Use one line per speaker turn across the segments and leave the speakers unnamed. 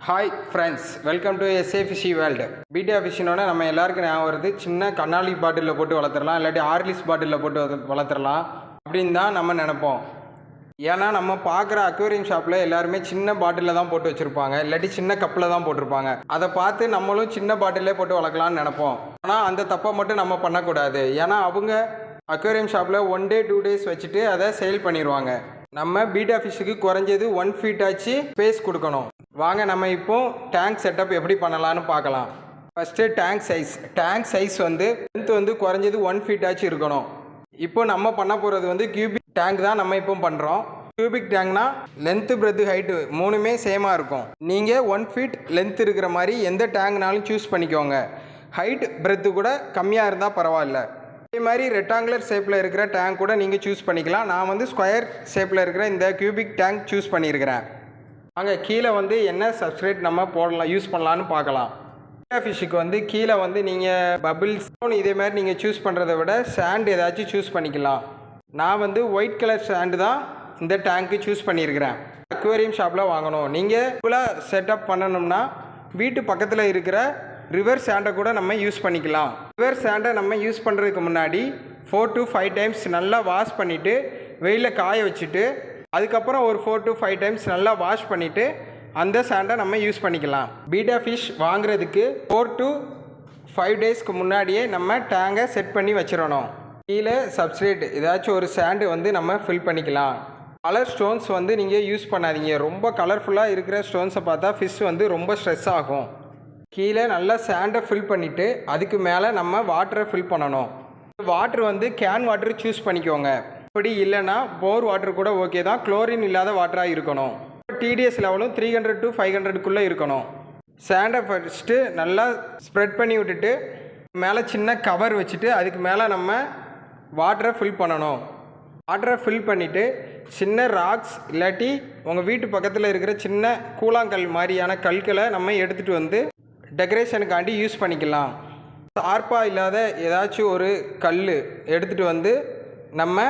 Hi friends, welcome to SA fishy world. Betta ஃபிஷ்ஷினோட நம்ம எல்லாருக்கும் ஞாபகம் வருது, சின்ன கண்ணாடி பாட்டிலில் போட்டு வளர்த்துடலாம், இல்லாட்டி ஹார்லிக்ஸ் பாட்டிலில் போட்டு வளர்த்துடலாம் அப்படின்னு தான் நம்ம நினைப்போம். ஏன்னா நம்ம பார்க்குற அக்வேரியம் ஷாப்பில் எல்லாருமே சின்ன பாட்டிலில் தான் போட்டு வச்சுருப்பாங்க, இல்லாட்டி சின்ன கப்பில் தான் போட்டிருப்பாங்க. அதை பார்த்து நம்மளும் சின்ன பாட்டிலே போட்டு வளர்க்கலான்னு நினைப்போம். ஆனால் அந்த தப்பை மட்டும் நம்ம பண்ணக்கூடாது. ஏன்னா அவங்க அக்வேரியம் ஷாப்பில் 1 day 2 days வச்சுட்டு அதை சேல் பண்ணிடுவாங்க. நம்ம பீட்டா ஃபிஷ்ஷுக்கு குறைஞ்சது 1 feet ஆச்சு ஸ்பேஸ் கொடுக்கணும். வாங்க நம்ம இப்போ டேங்க் செட்டப் எப்படி பண்ணலான்னு பார்க்கலாம். ஃபஸ்ட்டு டேங்க் சைஸ் வந்து லென்த் வந்து குறைஞ்சது 1 feet ஆச்சு இருக்கணும். இப்போ நம்ம பண்ண போகிறது வந்து கியூபிக் டேங்க் தான் நம்ம இப்போ பண்ணுறோம். கியூபிக் டேங்க்னா லென்த்து பிரெத்து ஹைட்டு மூணுமே சேமாக இருக்கும். நீங்கள் 1 feet லென்த் இருக்கிற மாதிரி எந்த டேங்க்னாலும் சூஸ் பண்ணிக்கோங்க. ஹைட் பிரெத்து கூட கம்மியாக இருந்தால் பரவாயில்ல. இதே மாதிரி ரெக்டாங்குலர் ஷேப்பில் இருக்கிற டேங்க் கூட நீங்கள் சூஸ் பண்ணிக்கலாம். நான் வந்து ஸ்கொயர் ஷேப்பில் இருக்கிற இந்த கியூபிக் டேங்க் சூஸ் பண்ணியிருக்கிறேன். அங்கே கீழே வந்து என்ன சப்ஸ்ட்ரேட் நம்ம போடலாம் யூஸ் பண்ணலான்னு பார்க்கலாம். பீட்டா ஃபிஷ்ஷுக்கு வந்து கீழே வந்து நீங்கள் பபிள்ஸ் இதே மாதிரி நீங்கள் சூஸ் பண்ணுறதை விட சாண்ட் ஏதாச்சும் சூஸ் பண்ணிக்கலாம். நான் வந்து ஒயிட் கலர் சாண்டு தான் இந்த டேங்க்கு சூஸ் பண்ணியிருக்கிறேன். அக்வேரியம் ஷாப்பில் வாங்கணும். நீங்கள் ஃபுல்லாக செட்டப் பண்ணணும்னா வீட்டு பக்கத்தில் இருக்கிற ரிவர் சாண்டை கூட நம்ம யூஸ் பண்ணிக்கலாம். ரிவர் சாண்டை நம்ம யூஸ் பண்ணுறதுக்கு முன்னாடி 4 to 5 times நல்லா வாஷ் பண்ணிவிட்டு வெயிலில் காய வச்சுட்டு அதுக்கப்புறம் ஒரு 4 to 5 times நல்லா வாஷ் பண்ணிவிட்டு அந்த சாண்டை நம்ம யூஸ் பண்ணிக்கலாம். பீட்டா ஃபிஷ் வாங்குறதுக்கு 4 to 5 daysக்கு முன்னாடியே நம்ம டேங்கை செட் பண்ணி வச்சிடணும். கீழே சப்ஸ்ட்ரேட் ஏதாச்சும் ஒரு சாண்டு வந்து நம்ம ஃபில் பண்ணிக்கலாம். கலர் ஸ்டோன்ஸ் வந்து நீங்கள் யூஸ் பண்ணாதீங்க. ரொம்ப கலர்ஃபுல்லாக இருக்கிற ஸ்டோன்ஸை பார்த்தா ஃபிஷ் வந்து ரொம்ப ஸ்ட்ரெஸ் ஆகும். கீழே நல்லா சாண்டை ஃபில் பண்ணிவிட்டு அதுக்கு மேலே நம்ம வாட்டரை ஃபில் பண்ணணும். வாட்ரு வந்து கேன் வாட்ரு சூஸ் பண்ணிக்கோங்க. அப்படி இல்லைன்னா போர் வாட்டர் கூட ஓகே தான். குளோரின் இல்லாத வாட்டராக இருக்கணும். டிடிஎஸ் லெவலும் 300 to 500க்குள்ளே இருக்கணும். சாண்டை ஃபஸ்ட்டு நல்லா ஸ்ப்ரெட் பண்ணி விட்டுட்டு மேலே சின்ன கவர் வச்சுட்டு அதுக்கு மேலே நம்ம வாட்டரை ஃபில் பண்ணணும். வாட்டரை ஃபில் பண்ணிவிட்டு சின்ன ராக்ஸ் இல்லாட்டி உங்கள் வீட்டு பக்கத்தில் இருக்கிற சின்ன கூழாங்கல் மாதிரியான கற்களை நம்ம எடுத்துகிட்டு வந்து டெக்கரேஷனுக்காண்டி யூஸ் பண்ணிக்கலாம். ஷார்ப்பாக இல்லாத ஏதாச்சும் ஒரு கல் எடுத்துகிட்டு வந்து நம்ம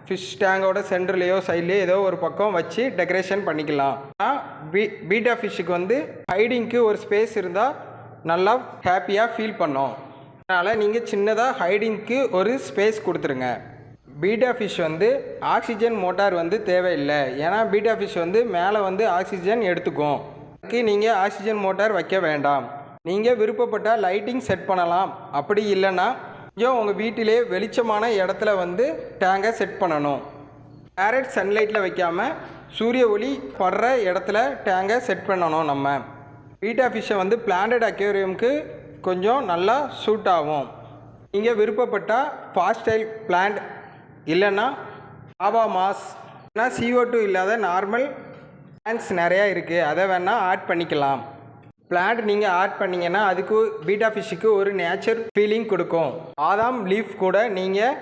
ஃபிஷ் டேங்கோட சென்டர்லேயோ சைட்லேயோ ஏதோ ஒரு பக்கம் வச்சு டெக்கரேஷன் பண்ணிக்கலாம். பீட்டா ஃபிஷ்ஷுக்கு வந்து ஹைடிங்க்கு ஒரு ஸ்பேஸ் இருந்தால் நல்லா ஹாப்பியாக ஃபீல் பண்ணோம். அதனால் நீங்கள் சின்னதாக ஹைடிங்க்கு ஒரு ஸ்பேஸ் கொடுத்துருங்க. பீட்டா ஃபிஷ் வந்து ஆக்சிஜன் மோட்டார் வந்து தேவையில்லை. ஏன்னா பீட்டா ஃபிஷ் வந்து மேலே வந்து ஆக்சிஜன் எடுத்துக்கும். அதுக்கு நீங்கள் ஆக்சிஜன் மோட்டார் வைக்க வேண்டாம். நீங்கள் விருப்பப்பட்டால் லைட்டிங் செட் பண்ணலாம். அப்படி இல்லைன்னா கொஞ்சம் உங்கள் வீட்டிலே வெளிச்சமான இடத்துல வந்து டேங்கை செட் பண்ணணும். டேரக்ட் சன்லைட்டில் வைக்காமல் சூரிய ஒளி படுற இடத்துல டேங்கை செட் பண்ணணும். நம்ம பீட்டா ஃபிஷ்ஷை வந்து பிளான்டட் அக்வேரியமுக்கு கொஞ்சம் நல்லா சூட் ஆகும். நீங்கள் விருப்பப்பட்டால் ஃபாஸ்டைல் பிளான்ட் இல்லைன்னா ஆவா மாஸ் CO2 இல்லாத நார்மல் பிளான்ட்ஸ் நிறையா இருக்குது, அதை வேணால் ஆட் பண்ணிக்கலாம். பிளான்ட் நீங்கள் ஆட் பண்ணிங்கன்னா அதுக்கு பீட்டா ஃபிஷ்ஷுக்கு ஒரு நேச்சர் ஃபீலிங் கொடுக்கும். பாதாம் லீஃப் கூட நீங்கள்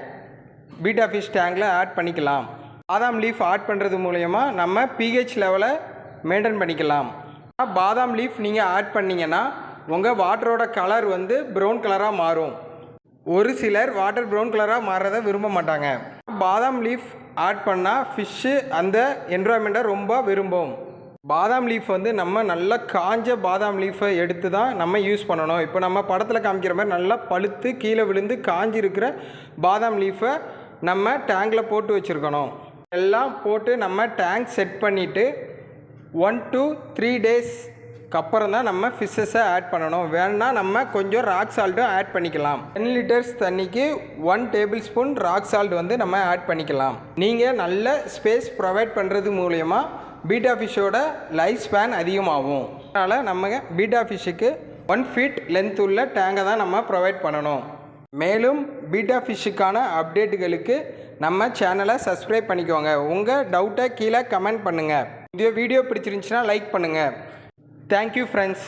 பீட்டா ஃபிஷ் டேங்கில் ஆட் பண்ணிக்கலாம். பாதாம் லீஃப் ஆட் பண்ணுறது மூலயமா நம்ம pH லெவலை மெயின்டைன் பண்ணிக்கலாம். பாதாம் லீஃப் நீங்கள் ஆட் பண்ணிங்கன்னா உங்கள் வாட்டரோட கலர் வந்து ப்ரௌன் கலராக மாறும். ஒரு சிலர் வாட்டர் ப்ரௌன் கலராக மாறுறதை விரும்ப மாட்டாங்க. பாதாம் லீஃப் ஆட் பண்ணால் ஃபிஷ்ஷு அந்த என்விரான்மெண்ட்டை ரொம்ப விரும்பும். பாதாம் லீஃப் வந்து நம்ம நல்லா காஞ்ச பாதாம் லீஃபை எடுத்து தான் நம்ம யூஸ் பண்ணணும். இப்போ நம்ம படத்தில் காமிக்கிற மாதிரி நல்லா பழுத்து கீழே விழுந்து காஞ்சி இருக்கிற பாதாம் லீஃபை நம்ம டேங்கில் போட்டு வச்சுருக்கணும். எல்லாம் போட்டு நம்ம டேங்க் செட் பண்ணிவிட்டு 1 to 3 daysக்கு அப்புறம் தான் நம்ம ஃபிஷ்ஷஸை ஆட் பண்ணணும். வேணுன்னா நம்ம கொஞ்சம் ராக் சால்ட்டும் ஆட் பண்ணிக்கலாம். 10 liters தண்ணிக்கு 1 tablespoon ராக் சால்ட் வந்து நம்ம ஆட் பண்ணிக்கலாம். நீங்கள் நல்ல ஸ்பேஸ் ப்ரொவைட் பண்ணுறது மூலயமா பீட்டா ஃபிஷ்ஷோட லைஃப் ஸ்பேன் அதிகமாகும். அதனால் நம்ம பீட்டா ஃபிஷ்ஷுக்கு 1 feet லென்த் உள்ள டேங்கை தான் நம்ம ப்ரொவைட் பண்ணணும். மேலும் பீட்டா ஃபிஷ்ஷுக்கான அப்டேட்டுகளுக்கு நம்ம சேனலை சப்ஸ்கிரைப் பண்ணிக்கோங்க. உங்கள் டவுட்டை கீழே கமெண்ட் பண்ணுங்கள். இந்த வீடியோ பிடிச்சிருந்துச்சுன்னா லைக் பண்ணுங்கள். Thank you friends.